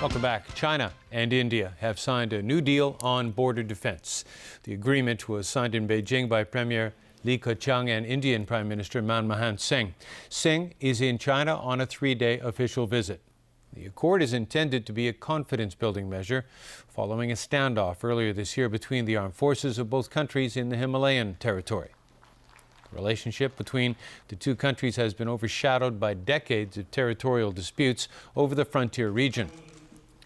Welcome back. China and India have signed a new deal on border defense. The agreement was signed in Beijing by Premier Li Keqiang and Indian Prime Minister Manmohan Singh. Singh is in China on a 3-day official visit. The accord is intended to be a confidence-building measure following a standoff earlier this year between the armed forces of both countries in the Himalayan territory. The relationship between the two countries has been overshadowed by decades of territorial disputes over the frontier region.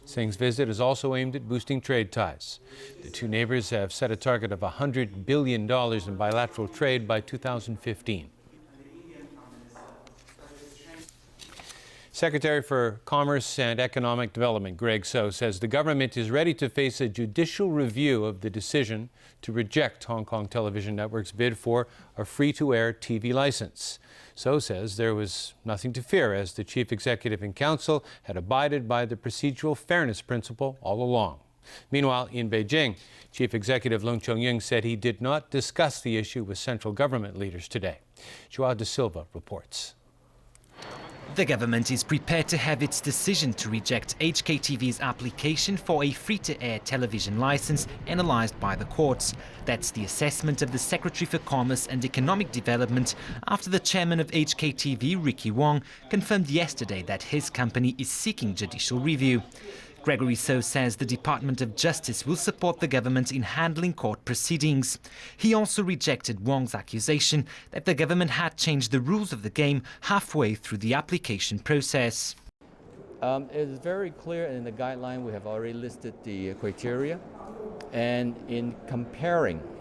Singh's visit is also aimed at boosting trade ties. The two neighbors have set a target of $100 billion in bilateral trade by 2015. Secretary for Commerce and Economic Development Greg So says the government is ready to face a judicial review of the decision to reject Hong Kong Television Network's bid for a free-to-air TV license. So says there was nothing to fear as the Chief Executive and Council had abided by the procedural fairness principle all along. Meanwhile, in Beijing, Chief Executive Leung Chun-ying said he did not discuss the issue with central government leaders today. Joao de Silva reports. The government is prepared to have its decision to reject HKTV's application for a free-to-air television license analysed by the courts. That's the assessment of the Secretary for Commerce and Economic Development after the chairman of HKTV, Ricky Wong, confirmed yesterday that his company is seeking judicial review. Gregory So says the Department of Justice will support the government in handling court proceedings. He also rejected Wong's accusation that the government had changed the rules of the game halfway through the application process. It's very clear in the guideline. We have already listed the criteria. And in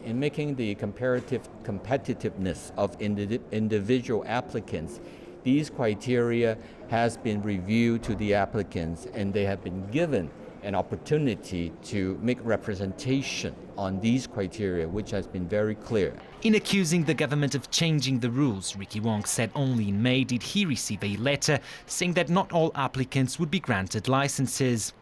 making the comparative competitiveness of individual applicants, these criteria has been reviewed to the applicants and they have been given an opportunity to make representation on these criteria, which has been very clear. In accusing the government of changing the rules, Ricky Wong said only in May did he receive a letter saying that not all applicants would be granted licenses.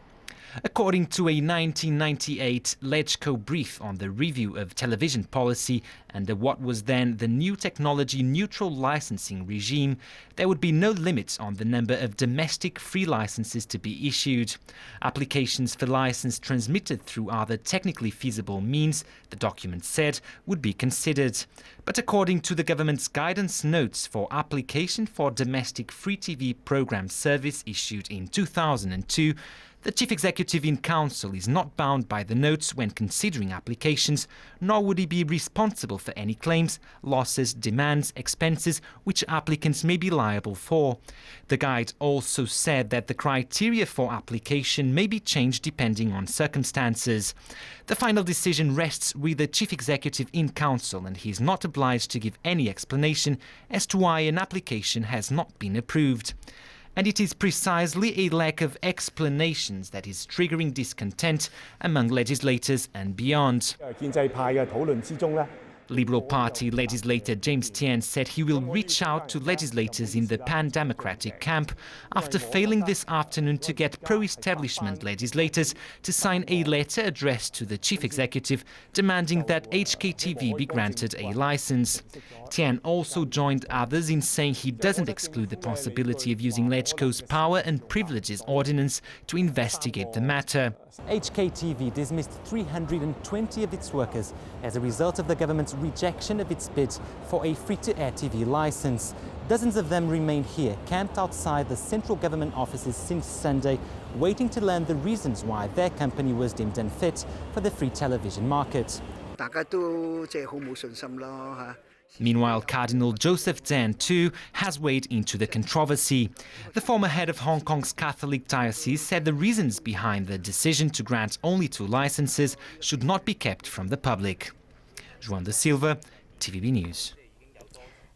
According to a 1998 LegCo brief on the review of television policy under what was then the new technology-neutral licensing regime, there would be no limit on the number of domestic free licenses to be issued. Applications for license transmitted through other technically feasible means, the document said, would be considered. But according to the government's guidance notes for application for domestic free TV program service issued in 2002, the Chief Executive in Council is not bound by the notes when considering applications, nor would he be responsible for any claims, losses, demands, expenses which applicants may be liable for. The guide also said that the criteria for application may be changed depending on circumstances. The final decision rests with the Chief Executive in Council and he is not obliged to give any explanation as to why an application has not been approved. And it is precisely a lack of explanations that is triggering discontent among legislators and beyond. Liberal Party legislator James Tian said he will reach out to legislators in the pan-democratic camp after failing this afternoon to get pro-establishment legislators to sign a letter addressed to the Chief Executive demanding that HKTV be granted a license. Tian also joined others in saying he doesn't exclude the possibility of using LegCo's Power and Privileges Ordinance to investigate the matter. HKTV dismissed 320 of its workers as a result of the government's rejection of its bid for a free-to-air TV license. Dozens of them remain here, camped outside the central government offices since Sunday, waiting to learn the reasons why their company was deemed unfit for the free television market. Meanwhile, Cardinal Joseph Zan, too, has weighed into the controversy. The former head of Hong Kong's Catholic diocese said the reasons behind the decision to grant only 2 licenses should not be kept from the public. Joao de Silva, TVB News.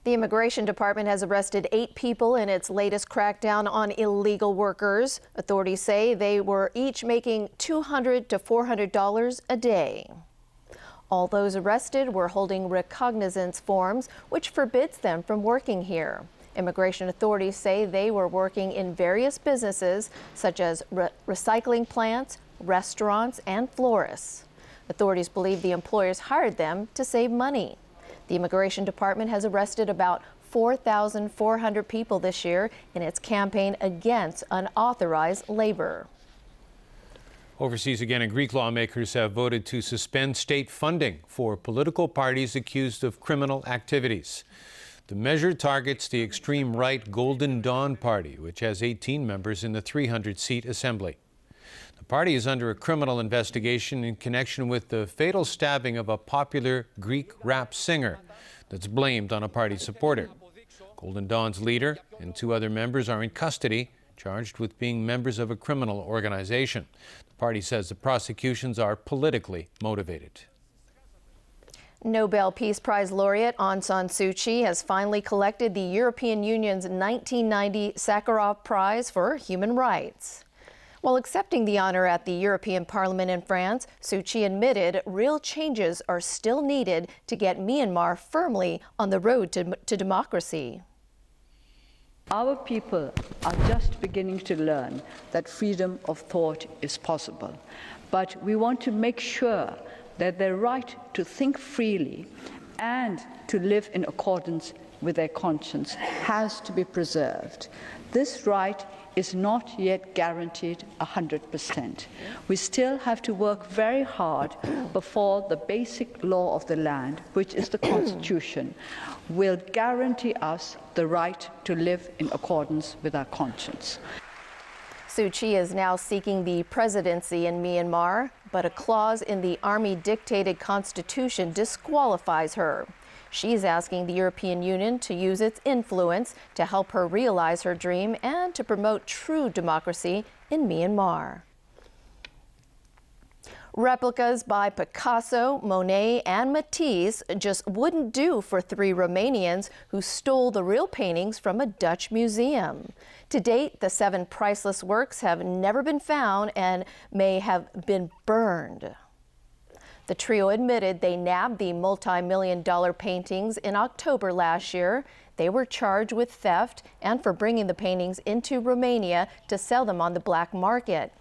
The Immigration Department has arrested 8 people in its latest crackdown on illegal workers. Authorities say they were each making $200 to $400 a day. All those arrested were holding recognizance forms, which forbids them from working here. Immigration authorities say they were working in various businesses, such as recycling plants, restaurants, and florists. Authorities believe the employers hired them to save money. The Immigration Department has arrested about 4,400 people this year in its campaign against unauthorized labor. Overseas again, and Greek lawmakers have voted to suspend state funding for political parties accused of criminal activities. The measure targets the extreme right Golden Dawn Party, which has 18 members in the 300-seat assembly. The party is under a criminal investigation in connection with the fatal stabbing of a popular Greek rap singer that's blamed on a party supporter. Golden Dawn's leader and 2 other members are in custody, charged with being members of a criminal organization. The party says the prosecutions are politically motivated. Nobel Peace Prize laureate Aung San Suu Kyi has finally collected the European Union's 1990 Sakharov Prize for Human Rights. While accepting the honor at the European Parliament in France, Suu Kyi admitted real changes are still needed to get Myanmar firmly on the road to democracy. Our people are just beginning to learn that freedom of thought is possible, but we want to make sure that their right to think freely and to live in accordance with their conscience has to be preserved. This right is not yet guaranteed 100%. We still have to work very hard before the basic law of the land, which is the Constitution, will guarantee us the right to live in accordance with our conscience. Suu Kyi is now seeking the presidency in Myanmar, but a clause in the army-dictated constitution disqualifies her. She's asking the European Union to use its influence to help her realize her dream and to promote true democracy in Myanmar. Replicas by Picasso, Monet, and Matisse just wouldn't do for 3 Romanians who stole the real paintings from a Dutch museum. To date, the 7 priceless works have never been found and may have been burned. The trio admitted they nabbed the multi-million-dollar paintings in October last year. They were charged with theft and for bringing the paintings into Romania to sell them on the black market.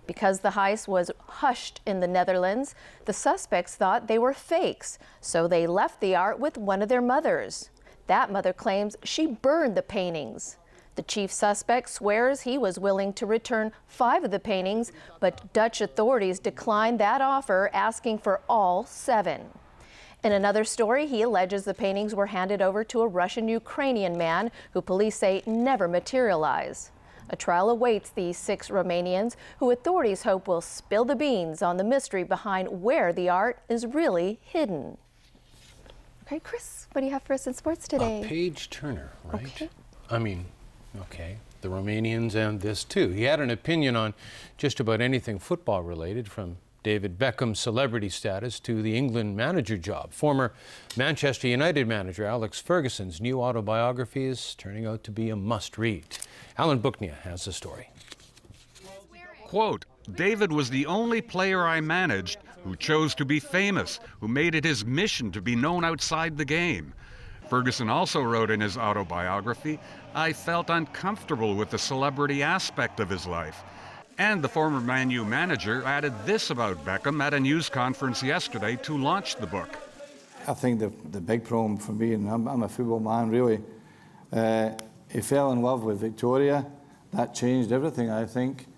Because the heist was hushed in the Netherlands, the suspects thought they were fakes, so they left the art with one of their mothers. That mother claims she burned the paintings. The chief suspect swears he was willing to return 5 of the paintings, but Dutch authorities declined that offer, asking for all 7. In another story, he alleges the paintings were handed over to a Russian-Ukrainian man who police say never materialized. A trial awaits these 6 Romanians, who authorities hope will spill the beans on the mystery behind where the art is really hidden. Okay, Chris, what do you have for us in sports today? Page Turner, right? Okay. Okay, the Romanians and this too. He had an opinion on just about anything football related, from David Beckham's celebrity status to the England manager job. Former Manchester United manager Alex Ferguson's new autobiography is turning out to be a must-read. Alan Booknia has the story. Quote, David was the only player I managed who chose to be famous, who made it his mission to be known outside the game. Ferguson also wrote in his autobiography, I felt uncomfortable with the celebrity aspect of his life. And the former Man U manager added this about Beckham at a news conference yesterday to launch the book. I think the big problem for me, and I'm a football man really, he fell in love with Victoria. That changed everything, I think.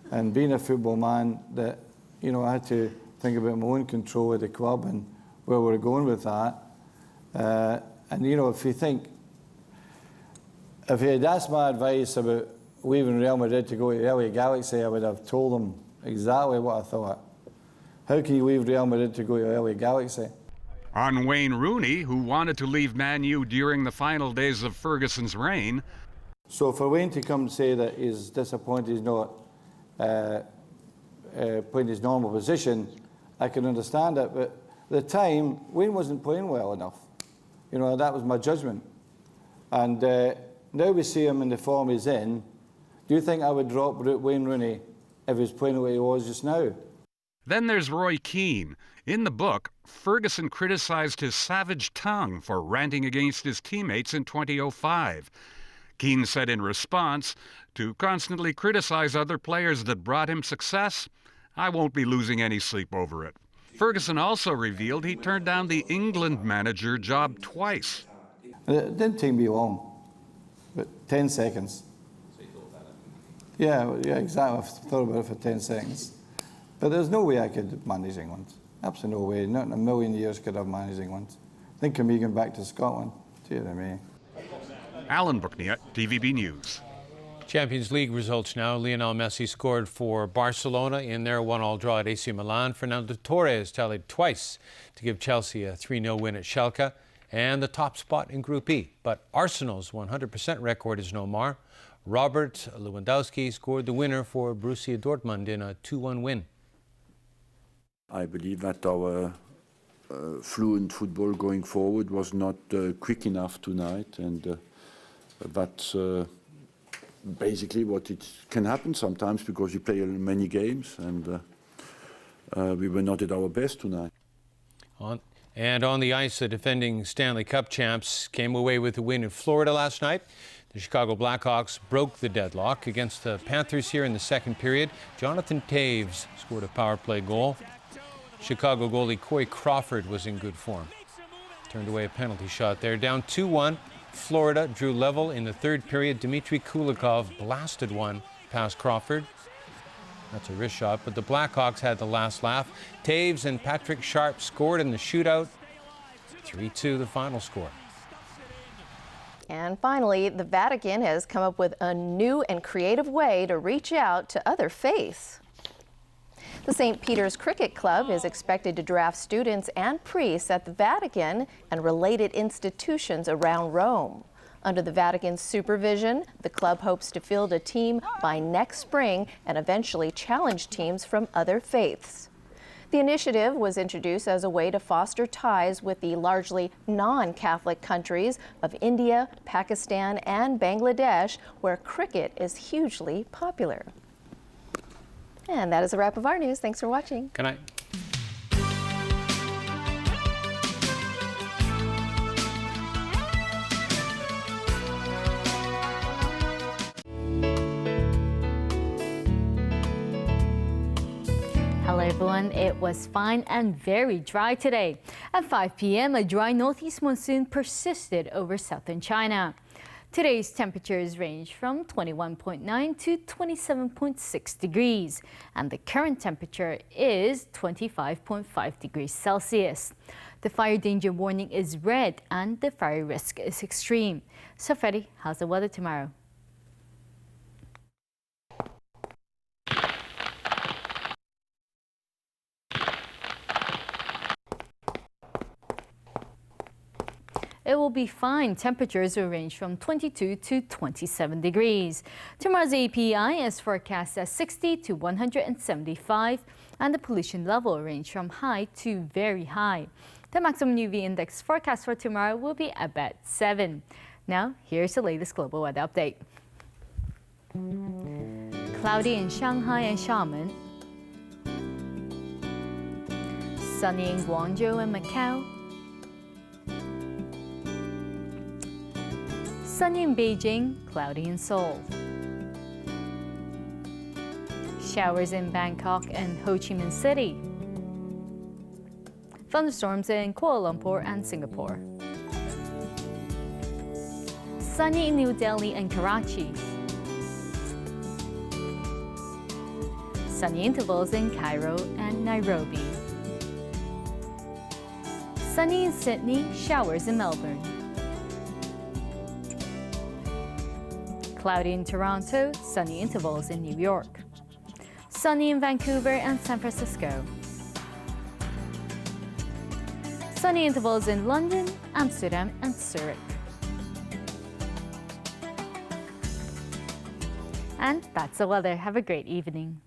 And being a football man, that, you know, I had to think about my own control of the club and where we're going with that. And, you know, if he had asked my advice about leaving Real Madrid to go to LA Galaxy, I would have told him exactly what I thought. How can you leave Real Madrid to go to LA Galaxy? On Wayne Rooney, who wanted to leave Man U during the final days of Ferguson's reign. So for Wayne to come and say that he's disappointed he's not playing his normal position, I can understand it. But at the time, Wayne wasn't playing well enough. You know, that was my judgment. And now we see him in the form he's in. Do you think I would drop Wayne Rooney if he was playing the way he was just now? Then there's Roy Keane. In the book, Ferguson criticized his savage tongue for ranting against his teammates in 2005. Keane said in response, to constantly criticize other players that brought him success, I won't be losing any sleep over it. Ferguson also revealed he turned down the England manager job twice. It didn't take me long, but 10 seconds. So you thought about it? Yeah, exactly. I thought about it for 10 seconds. But there's no way I could manage England. Absolutely no way. Not in a million years could I have managed England. Think of me going back to Scotland. Dear me. Alan Buckney, TVB News. Champions League results now. Lionel Messi scored for Barcelona in their 1-1 draw at AC Milan. Fernando Torres tallied twice to give Chelsea a 3-0 win at Schalke and the top spot in Group E. But Arsenal's 100% record is no more. Robert Lewandowski scored the winner for Borussia Dortmund in a 2-1 win. I believe that our fluent football going forward was not quick enough tonight, and that's basically what it can happen sometimes because you play many games, and we were not at our best tonight. And on the ice, the defending Stanley Cup champs came away with a win in Florida last night. The Chicago Blackhawks broke the deadlock against the Panthers here in the second period. Jonathan Toews scored a power play goal. Chicago goalie Corey Crawford was in good form. Turned away a penalty shot there. Down 2-1. Florida drew level in the third period. Dmitry Kulikov blasted one past Crawford. That's a wrist shot, but the Blackhawks had the last laugh. Toews and Patrick Sharp scored in the shootout. 3-2 the final score. And finally, the Vatican has come up with a new and creative way to reach out to other faiths. The St. Peter's Cricket Club is expected to draft students and priests at the Vatican and related institutions around Rome. Under the Vatican's supervision, the club hopes to field a team by next spring and eventually challenge teams from other faiths. The initiative was introduced as a way to foster ties with the largely non-Catholic countries of India, Pakistan, and Bangladesh, where cricket is hugely popular. And that is a wrap of our news. Thanks for watching. Good night. Hello everyone, it was fine and very dry today. At 5 p.m., a dry northeast monsoon persisted over southern China. Today's temperatures range from 21.9 to 27.6 degrees, and the current temperature is 25.5 degrees Celsius. The fire danger warning is red and the fire risk is extreme. So Freddie, how's the weather tomorrow? It will be fine. Temperatures will range from 22 to 27 degrees. Tomorrow's API is forecast at 60 to 175, and the pollution level will range from high to very high. The maximum UV index forecast for tomorrow will be about 7. Now, here's the latest global weather update. Cloudy in Shanghai and Xiamen. Sunny in Guangzhou and Macau. Sunny in Beijing, cloudy in Seoul. Showers in Bangkok and Ho Chi Minh City. Thunderstorms in Kuala Lumpur and Singapore. Sunny in New Delhi and Karachi. Sunny intervals in Cairo and Nairobi. Sunny in Sydney, showers in Melbourne. Cloudy in Toronto, sunny intervals in New York. Sunny in Vancouver and San Francisco. Sunny intervals in London, Amsterdam and Zurich. And that's the weather. Have a great evening.